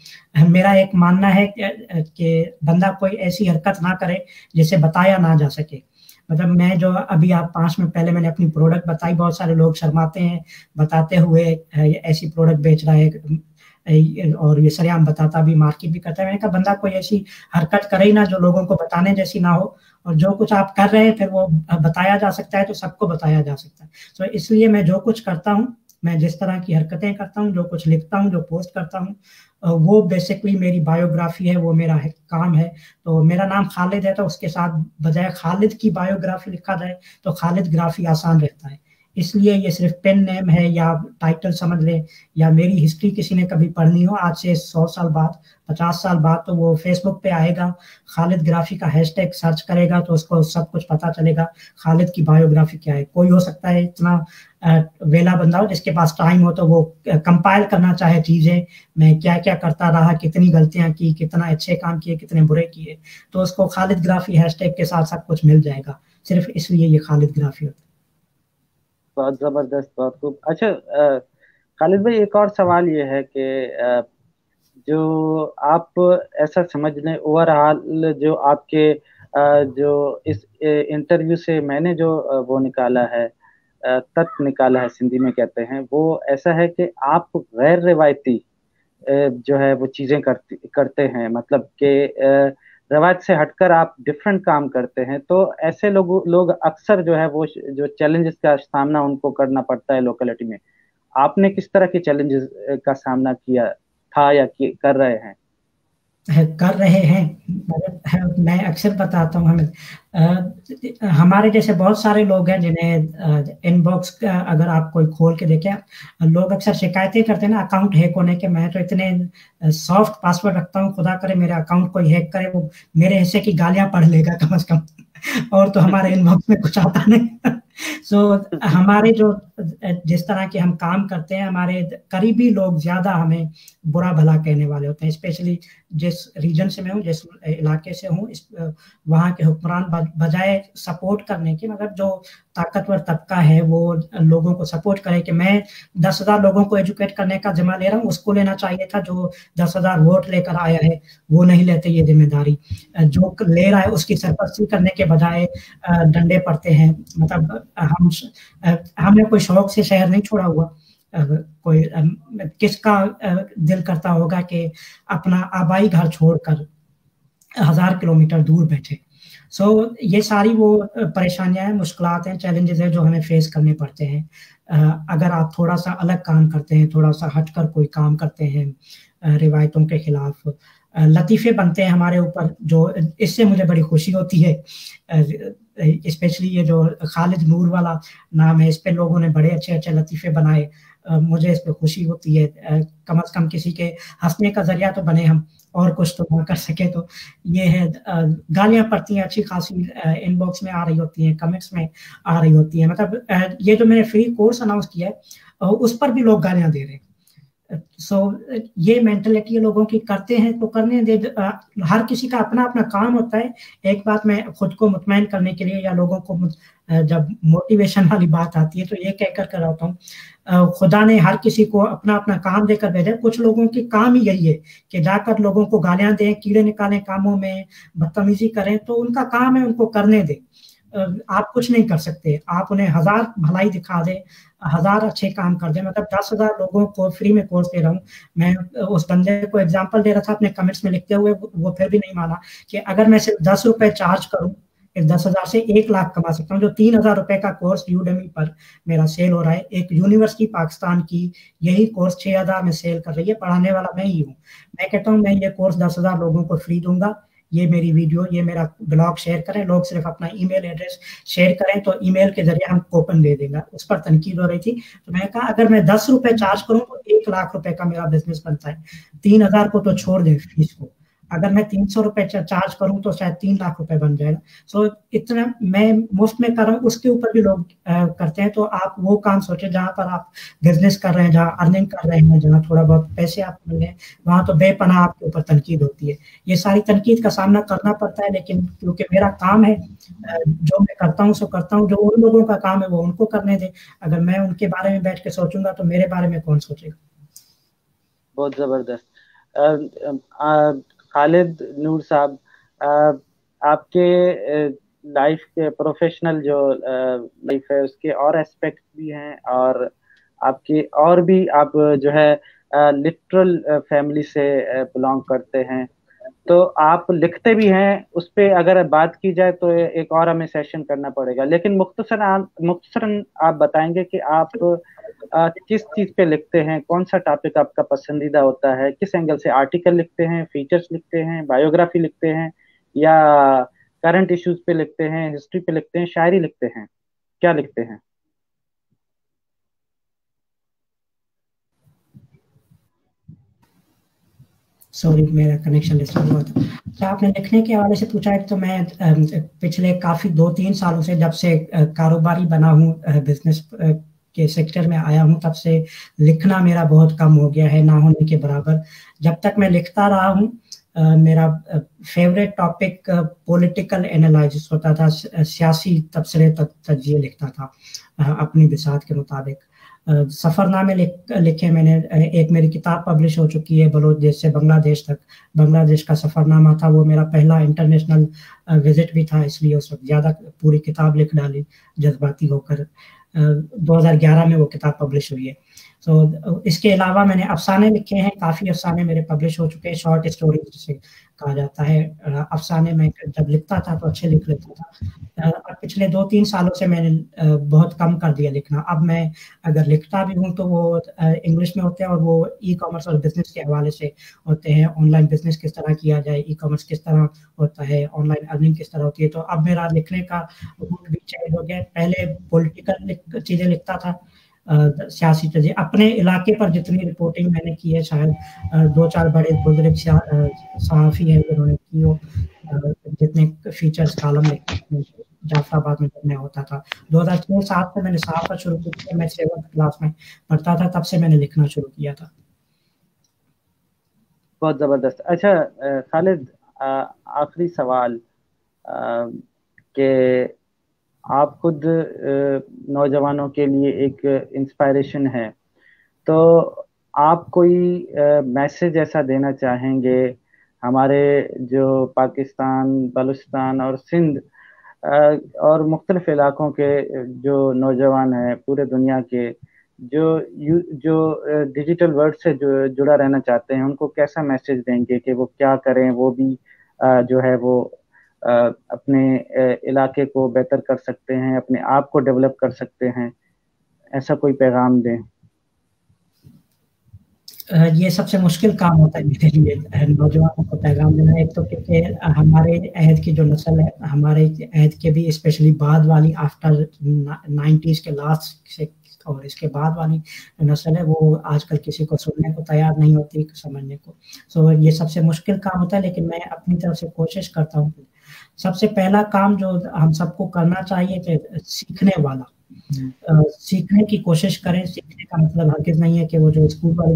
मेरा एक मानना है कि बंदा कोई ऐसी हरकत ना करे जिसे बताया ना जा सके। मतलब मैं जो अभी आप 5 मिनट पहले मैंने अपनी प्रोडक्ट बताई, बहुत सारे लोग शर्माते हैं बताते हुए ऐसी प्रोडक्ट बेच रहा है और ये सरेआम बताता भी, मार्केट भी करता है। मैंने कहा बंदा कोई ऐसी हरकत करे ही ना जो लोगों को बताने जैसी ना हो, और जो कुछ आप कर रहे हैं फिर वो बताया जा सकता है तो सबको बताया जा सकता है। तो इसलिए मैं जो कुछ करता हूँ, मैं जिस तरह की हरकतें करता हूँ, जो कुछ लिखता हूँ, जो पोस्ट करता हूँ, वो बेसिकली मेरी बायोग्राफी है, वो मेरा काम है। तो मेरा नाम खालिद है, तो उसके साथ बजाय खालिद की बायोग्राफी लिखा जाए तो खालिद ग्राफी आसान रहता है। इसलिए ये सिर्फ पेन नेम है या टाइटल समझ लें, या मेरी हिस्ट्री किसी ने कभी पढ़नी हो आज से 100 साल बाद, 50 साल बाद, तो वो फेसबुक पे आएगा, खालिद ग्राफी का हैशटैग सर्च करेगा तो उसको सब कुछ पता चलेगा खालिद की बायोग्राफी क्या है। कोई हो सकता है इतना वेला बंदा हो जिसके पास टाइम हो तो वो कंपाइल करना चाहे चीजें, मैं क्या क्या करता रहा, कितनी गलतियां की, कितना अच्छे काम किए, कितने बुरे किए, तो उसको खालिद ग्राफी हैशटैग के साथ सब कुछ मिल जाएगा। सिर्फ इसलिए ये खालिद ग्राफी होता है। बहुत जबरदस्त, बहुत खूब। अच्छा खालिद भाई, एक और सवाल ये है कि जो आप ऐसा समझ लें ओवरऑल, जो आपके जो इस इंटरव्यू से मैंने जो वो निकाला है, तथ्य निकाला है, सिंधी में कहते हैं, वो ऐसा है कि आप गैर रिवायती जो है वो चीजें करते हैं, मतलब कि रवायत से हटकर आप डिफरेंट काम करते हैं। तो ऐसे लोग अक्सर जो है वो जो चैलेंजेस का सामना उनको करना पड़ता है लोकेलिटी में। आपने किस तरह के चैलेंजेस का सामना किया था या कर रहे हैं? कर रहे हैं, मतलब मैं अक्सर बताता हूँ, हमें हमारे जैसे बहुत सारे लोग हैं जिन्हें इनबॉक्स अगर आप कोई खोल के देखें, लोग अक्सर शिकायतें करते हैं ना अकाउंट हैक होने के। मैं तो इतने सॉफ्ट पासवर्ड रखता हूँ, खुदा करे मेरे अकाउंट कोई हैक करे, वो मेरे हिस्से की गालियां पढ़ लेगा कम से कम और तो हमारे इनबॉक्स में कुछ आता नहीं। सो हमारे जो जिस तरह के हम काम करते हैं, हमारे करीबी लोग ज्यादा हमें बुरा भला कहने वाले होते हैं, स्पेशली जिस रीजन से मैं हूँ, जिस इलाके से हूँ, वहाँ के हुक्मरान बजाय सपोर्ट करने के, मतलब जो ताकतवर तबका है वो लोगों को सपोर्ट करे कि मैं 10,000 लोगों को एजुकेट करने का जिम्मा ले रहा हूँ, उसको लेना चाहिए था जो 10,000 वोट लेकर आया है, वो नहीं लेते ये जिम्मेदारी। जो ले रहा है उसकी सरपरस्ती करने के बजाय डंडे पड़ते हैं। मतलब हमने कोई शौक से शहर नहीं छोड़ा हुआ। कोई किसका दिल करता होगा कि अपना आबाई घर छोड़कर 1000 किलोमीटर दूर बैठे। ये सारी वो परेशानियां हैं, मुश्किलात हैं, चैलेंजेस हैं जो हमें फेस करने पड़ते हैं। अगर आप थोड़ा सा अलग काम करते हैं, थोड़ा सा हटकर कोई काम करते हैं रिवायतों के खिलाफ, लतीफे बनते हैं हमारे ऊपर, जो इससे मुझे बड़ी खुशी होती है। स्पेशली ये जो खालिद नूर वाला नाम है, इस पे लोगों ने बड़े अच्छे अच्छे लतीफे बनाए, मुझे इस पे खुशी होती है। कम से कम किसी के हंसने का जरिया तो बने हम, और कुछ तो ना कर सके तो ये है। गालियां पड़ती हैं अच्छी खासी, इनबॉक्स में आ रही होती हैं, कमेंट्स में आ रही होती हैं। मतलब ये जो मैंने फ्री कोर्स अनाउंस किया है उस पर भी लोग गालियां दे रहे हैं। ये मेंटेलिटी लोगों की, करते हैं तो करने दे, हर किसी का अपना अपना काम होता है। एक बात मैं खुद को मुतमईन करने के लिए या लोगों को जब मोटिवेशन वाली बात आती है तो ये कहकर कर होता हूँ, खुदा ने हर किसी को अपना अपना काम देकर भेजा। कुछ लोगों की काम ही यही है कि जाकर लोगों को गालियां दें, कीड़े निकालें कामों में, बदतमीजी करें, तो उनका काम है, उनको करने दें। आप कुछ नहीं कर सकते, आप उन्हें 1000 भलाई दिखा दें, 1000 अच्छे काम कर दें। मतलब 10,000 लोगों को फ्री में कोर्स दे रहा हूँ मैं। उस बंदे को एग्जांपल दे रहा था अपने कमेंट्स में लिखते हुए, वो फिर भी नहीं माना कि अगर मैं सिर्फ 10 रुपए चार्ज करूँ, 10,000 से 1 लाख कमा सकता हूँ। जो 3,000 रुपए का कोर्स यूडेमी पर मेरा सेल हो रहा है, एक यूनिवर्सिटी पाकिस्तान की यही कोर्स 6,000 में सेल कर रही है, पढ़ाने वाला मैं ही हूँ। मैं कहता हूँ मैं ये कोर्स 10,000 लोगों को फ्री दूंगा, ये मेरी वीडियो, ये मेरा ब्लॉग शेयर करें, लोग सिर्फ अपना ईमेल एड्रेस शेयर करें तो ईमेल के जरिए हम कूपन दे देंगे। उस पर तनकीद हो रही थी, तो मैं कहा अगर मैं 10 रुपए चार्ज करूं तो 1 लाख रुपए का मेरा बिजनेस बनता है। 3,000 को तो छोड़ दें फीस को, अगर मैं 300 रुपए चार्ज करूं तो शायद 3 लाख रुपए बन जाएगा। इतना मैं मुफ्त में कर रहा हूँ, उसके ऊपर भी लोग करते हैं। तो आप वो काम सोचे जहां पर आप बिजनेस कर रहे हैं, जहां अर्निंग कर रहे हैं, जहां थोड़ा बहुत पैसे आपको मिल रहे हैं, वहां तो बेपनाह आपके ऊपर तनकीद होती है। ये सारी तनकीद का सामना करना पड़ता है, लेकिन क्योंकि मेरा काम है, जो मैं करता हूँ सो करता हूँ, जो उन लोगों का काम है वो उनको करने दें। अगर मैं उनके बारे में बैठ के सोचूंगा तो मेरे बारे में कौन सोचेगा। बहुत जबरदस्त। खालिद नूर साहब, आपके लाइफ के प्रोफेशनल जो लाइफ है उसके और एस्पेक्ट भी हैं, और आपकी और भी आप जो है लिटरल फैमिली से बिलोंग करते हैं, तो आप लिखते भी हैं। उस पे अगर बात की जाए तो एक और हमें सेशन करना पड़ेगा, लेकिन मुख्तसरन आप बताएंगे कि आप किस चीज पे लिखते हैं, कौन सा टॉपिक आपका पसंदीदा होता है, किस एंगल से आर्टिकल लिखते हैं, फीचर्स लिखते हैं, बायोग्राफी लिखते हैं, या करंट इश्यूज पे लिखते हैं, हिस्ट्री पे लिखते हैं, शायरी लिखते हैं, क्या लिखते हैं? सॉरी, मेरा कनेक्शन डिस्टर्ब हुआ था। तो आपने लिखने के हवाले से पूछा है, तो मैं पिछले काफ़ी 2-3 सालों से, जब से कारोबारी बना हूँ, बिजनेस के सेक्टर में आया हूँ, तब से लिखना मेरा बहुत कम हो गया है, ना होने के बराबर। जब तक मैं लिखता रहा हूँ, मेरा फेवरेट टॉपिक पॉलिटिकल एनालिसिस होता था, सियासी तबसरे तज्जिए लिखता था अपनी बिसात के मुताबिक। सफ़रनामे लिखे मैंने। एक मेरी किताब पब्लिश हो चुकी है, बलोच देश से बांग्लादेश तक, बांग्लादेश का सफ़रनामा था। वो मेरा पहला इंटरनेशनल विजिट भी था, इसलिए उस वक्त ज़्यादा पूरी किताब लिख डाली जज्बाती होकर। 2011 में वो किताब पब्लिश हुई है। तो इसके अलावा मैंने अफसाने लिखे हैं, काफ़ी अफसाने मेरे पब्लिश हो चुके हैं, शॉर्ट स्टोरीज जिसे कहा जाता है। अफसाने मैं जब लिखता था तो अच्छे लिख लेता था। और पिछले 2-3 सालों से मैंने बहुत कम कर दिया लिखना। अब मैं अगर लिखता भी हूँ तो वो इंग्लिश में होते हैं, और वो ई कॉमर्स और बिजनेस के हवाले से होते हैं। ऑनलाइन बिजनेस किस तरह किया जाए, ई कॉमर्स किस तरह होता है, ऑनलाइन अर्निंग किस तरह होती है। तो अब मेरा लिखने का रूट भी चेंज हो गया। पहले पॉलिटिकल चीज़ें लिखता था, सियासी चीज़ें। अपने इलाके पर जितनी रिपोर्टिंग मैंने की है, शायद 2-4 बड़े बुजुर्ग सहाफ़ी हैं जिन्होंने की हो, जितने फीचर्स कॉलम लिखे जाफराबाद में जब मैं होता था। 2006-07 से मैंने सहाफ़त शुरू की थी, मैं 7th क्लास में पढ़ता था, तब से मैंने लिखना शुरू किया था। बहुत ज़बरदस्त। अच्छा खालिद, आखिरी सवाल कि आप खुद नौजवानों के लिए एक इंस्पायरेशन है, तो आप कोई मैसेज ऐसा देना चाहेंगे हमारे जो पाकिस्तान, बलूचिस्तान और सिंध और मुख्तलिफ इलाकों के जो नौजवान हैं पूरे दुनिया के, जो डिजिटल वर्ल्ड से जुड़ा रहना चाहते हैं, उनको कैसा मैसेज देंगे कि वो क्या करें, वो भी जो है वो अपने इलाके को बेहतर कर सकते हैं, अपने आप को डेवलप कर सकते हैं, ऐसा कोई पैगाम दें? ये सबसे मुश्किल काम होता है मेरे लिए, नौजवानों को पैगाम देना। एक तो क्योंकि हमारे अहद की जो नस्ल है, हमारे अहद के भी स्पेशली बाद वाली, आफ्टर 90s के लास्ट से और इसके बाद वाली नस्ल है, वो आजकल किसी को सुनने को तैयार नहीं होती, समझने को। सो ये सबसे मुश्किल काम होता है, लेकिन मैं अपनी तरफ से कोशिश करता हूँ। सबसे पहला काम जो हम सबको करना चाहिए कि सीखने वाला, सीखने की कोशिश करें। सीखने का मतलब हरगिज़ नहीं है कि वो जो स्कूल वाले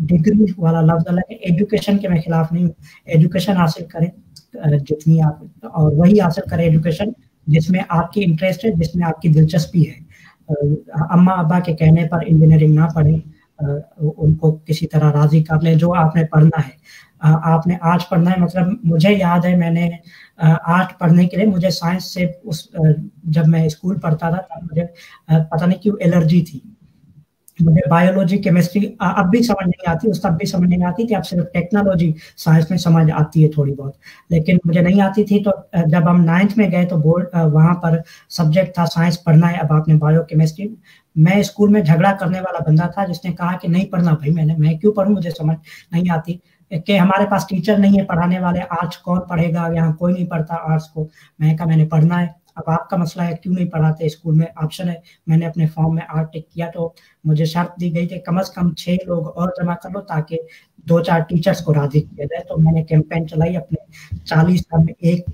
डिग्री वाला लफ्ज़ अलग है। एजुकेशन के मैं खिलाफ नहीं हूँ। एजुकेशन हासिल करें जितनी आप, और वही हासिल करें एजुकेशन जिसमें आपकी इंटरेस्ट है, जिसमें आपकी दिलचस्पी है। अम्मा अब्बा के कहने पर इंजीनियरिंग ना पढ़ें, उनको किसी तरह राज़ी कर लें। जो आपने पढ़ना है, आपने आर्ट्स पढ़ना है, मतलब मुझे याद है मैंने आर्ट पढ़ने के लिए मुझे साइंस से जब मैं स्कूल पढ़ता था तब मुझे पता नहीं क्यों एलर्जी थी। मुझे बायोलॉजी, केमिस्ट्री अब भी समझ नहीं आती, उस तब भी समझ नहीं आती थी। अब सिर्फ टेक्नोलॉजी साइंस में समझ आती है थोड़ी बहुत, लेकिन मुझे नहीं आती थी। तो जब हम 9th में गए तो बोर्ड वहाँ पर सब्जेक्ट था साइंस पढ़ना है, अब आपने बायो केमिस्ट्री। मैं स्कूल में झगड़ा करने वाला बंदा था जिसने कहा कि नहीं पढ़ना भाई, मैं क्यों पढ़ूं, मुझे समझ नहीं आती, कि हमारे पास टीचर नहीं है पढ़ाने वाले, आर्ट्स कौन पढ़ेगा, यहाँ कोई नहीं पढ़ता आर्ट्स को। मैं कहा मैंने पढ़ना है। अब आपका मसला है क्यों नहीं पढ़ाते, स्कूल में ऑप्शन है। मैंने अपने फॉर्म में आर्ट टिक किया, तो मुझे शर्त दी गई कि कम से कम 6 लोग और जमा कर लो ताकि 2-4 टीचर्स को राजी किया जाए। तो मैंने कैंपेन चलाई अपने 40 हम एक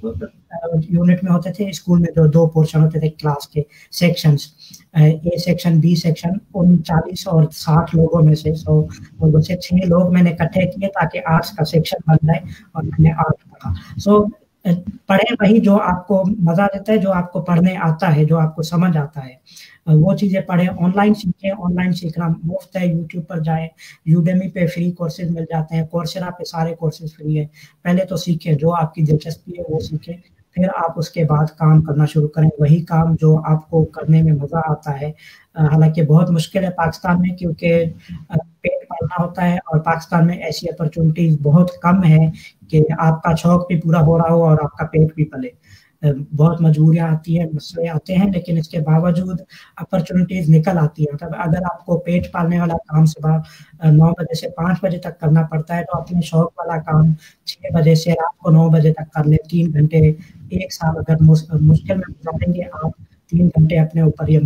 यूनिट में होते थे स्कूल में, जो 2 पोर्शन होते थे क्लास के sections, A section, B section. उन 40 और 60 लोगों में से 100 लोगों से 6 लोग मैंने इकट्ठे किए ताकि आर्ट्स का सेक्शन बन जाए, और मैंने आर्ट पढ़ा। सो पढ़े वही जो आपको मजा देता है, जो आपको पढ़ने आता है, जो आपको समझ आता है, वो चीजें पढ़ें। ऑनलाइन सीखें, ऑनलाइन सीखना मुफ्त है। यूट्यूब पर जाएं, यूडेमी पे फ्री कोर्सेज मिल जाते हैं, कोर्सेरा पे सारे कोर्सेज फ्री है। पहले तो सीखें, जो आपकी दिलचस्पी है वो सीखें, फिर आप उसके बाद काम करना शुरू करें, वही काम जो आपको करने में मज़ा आता है। हालाँकि बहुत मुश्किल है पाकिस्तान में, क्योंकि पेट पालना होता है और पाकिस्तान में ऐसी अपॉर्च्युनिटीज़ बहुत कम है कि आपका शौक भी पूरा हो रहा हो और आपका पेट भी पले। बहुत मजबूरियाँ आती हैं, मसले आते हैं, लेकिन इसके बावजूद अपॉर्च्युनिटीज़ निकल आती हैं। मतलब अगर आपको पेट पालने वाला काम सुबह 9 बजे से 5 बजे तक करना पड़ता है, तो अपने शौक वाला काम 6 बजे से रात को 9 बजे तक कर लें। 3 घंटे 1 साल अगर मुश्किल में गुज़ारेंगे आप, 3 घंटे अपने ऊपर ये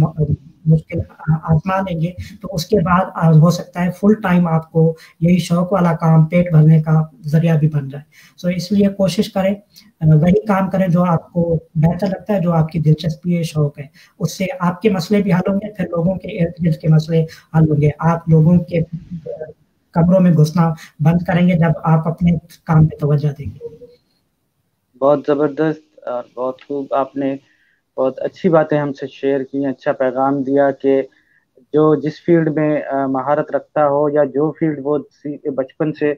मुश्किल आज़मा लेंगे, तो उसके बाद हो सकता है फुल टाइम आपको यही शौक वाला काम पेट भरने का ज़रिया भी बन जाए। सो इसलिए कोशिश करें, वही काम करें जो आपको बेहतर लगता है, जो आपकी दिलचस्पी है, शौक है। उससे आपके मसले भी हल होंगे, फिर लोगों के इर्द-गिर्द के मसले हल होंगे। आप लोगों के कमरों में घुसना बंद करेंगे जब आप अपने काम पे तवज्जो देंगे। बहुत ज़बरदस्त और बहुत खूब, आपने बहुत अच्छी बातें हमसे शेयर की, अच्छा पैगाम दिया कि जो जिस फील्ड में महारत रखता हो या जो फील्ड वो बचपन से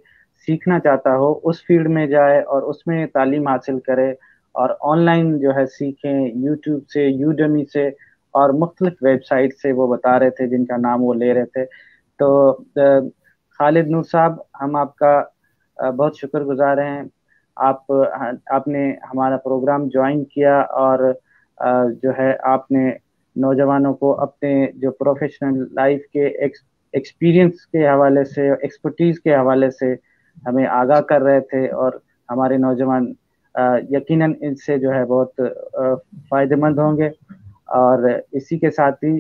सीखना चाहता हो, उस फील्ड में जाए और उसमें तालीम हासिल करे और ऑनलाइन जो है सीखें, यूट्यूब से, यूडेमी से और मुख्तलिफ वेबसाइट से वो बता रहे थे जिनका नाम वो ले रहे थे। तो खालिद नूर साहब, हम आपका बहुत शुक्रगुजार हैं। आपने हमारा प्रोग्राम ज्वाइन किया और जो है आपने नौजवानों को अपने जो प्रोफेशनल लाइफ के एक्सपीरियंस के हवाले से, एक्सपर्टीज के हवाले से हमें आगाह कर रहे थे और हमारे नौजवान यकीनन इनसे जो है बहुत फ़ायदेमंद होंगे। और इसी के साथ ही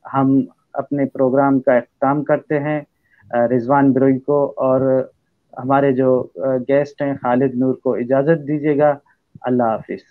हम अपने प्रोग्राम का इख्तिताम करते हैं। रिजवान बिरोई को और हमारे जो गेस्ट हैं खालिद नूर को इजाज़त दीजिएगा। अल्लाह हाफिज़।